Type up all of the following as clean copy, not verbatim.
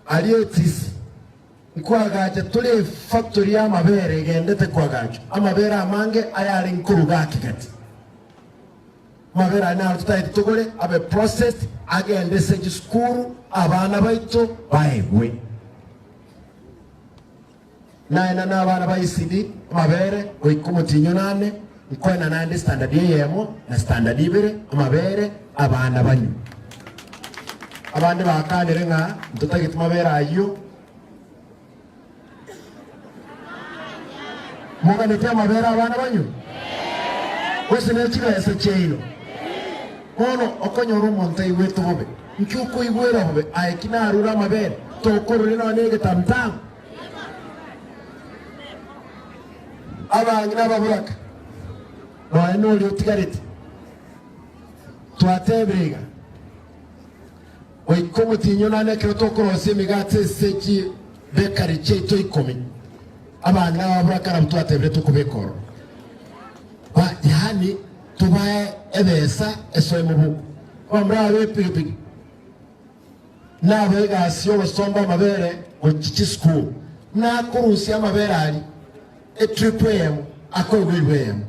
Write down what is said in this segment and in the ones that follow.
aliyotisi nkwagaje tuli factory ya mabere gendete kwagaje amabere amange ayari nkuruga kigati mabere na tutaite tugore abe processed agende se giskuru abana baito baegwe naina n'abana bayisidi mabere oikumutinyo nane nkwena nande standard yemo na standard ibere mabere abana banyu abandi bakanire nga ntutagite mabere ayo muga nete mabere abana banyu wese nekibese cheino ono okonyoro monta iweto bobe nkyuko igwera bobe aikinarura mabere tokorore no nege tamtam abangi n'ababuraka no lyo tigarete twatebrega oikomutinyo nane kirotokorosi migate seki bekari cheto ikomi abana n'ababuraka nabutwatebre tukubekoro ba yani tubaye ebesa esoye mubuku bamra bepigipigi nabega asiyo basomba mabere ochichi school na kurusi amabere ali etripem akoigwem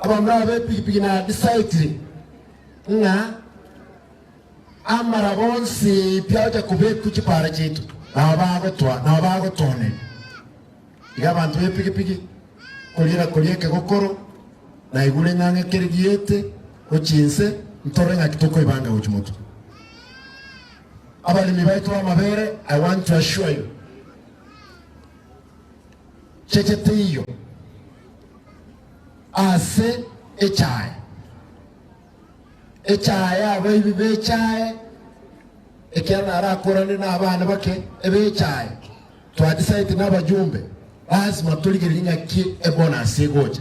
abamra bepigipigi na decide nga amara bonsi pyaje kubeku chipara chetu na bago tone igabantu bepigipigi kulieke gokoro na igule ngange kerigiete ochinse ntorenga kitoko ibanga uchimutu abali mibaitu amabere. I want to assure you chechete iyo ase echaye abayibi bechaye ekyana arakorane n'abana bake ebechaye twadecide n'abajumbe lazima tuligeringa ki ebona segoje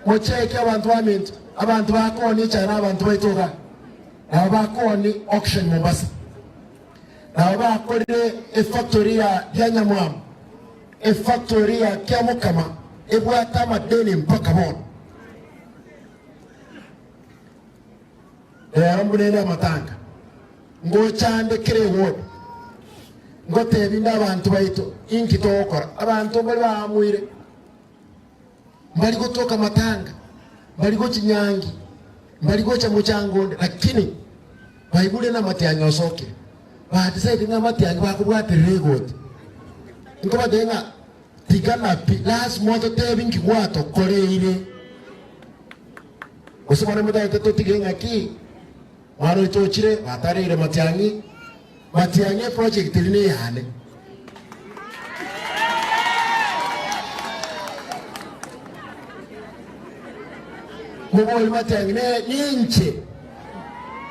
mocheke abantu bakoni cyane abantu bayitoga abakoni auction Mombasa abakorere factory ya Nyamwam factory ya Kyamukama ebwata madeni mpaka bona arambunene amatanga ngo cyande kire word ngo tebinda abantu bayito inkitokora abantu bali bamuire mbali gotoka matanga mbali go kinyangi mbali go chamuchangonde lakini baibule na Matiang'i osoke decide nga Matiang'i bakubwate regot ngo badenga tigana last month tebingi gwato koreire osomana mudaite to tigenga ki waro chochire batarire Matiang'i project line Yane muboli Matiang'i ninche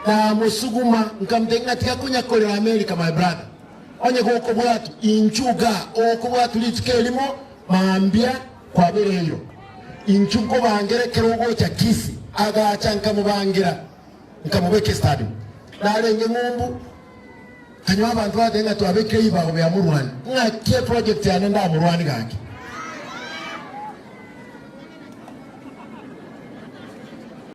na musuguma nkamtenga tikakunya kole America my brother onye goko bwatu inchuga okubwatu litkelimo maambia kwa bereyo inchuko bangere kerogo cha kisi aga chanka mubangira nkamubeke stadium nalenge ngumbu kanywa abantu badenga twabeke iba obya murwani ngake project yanenda murwani gake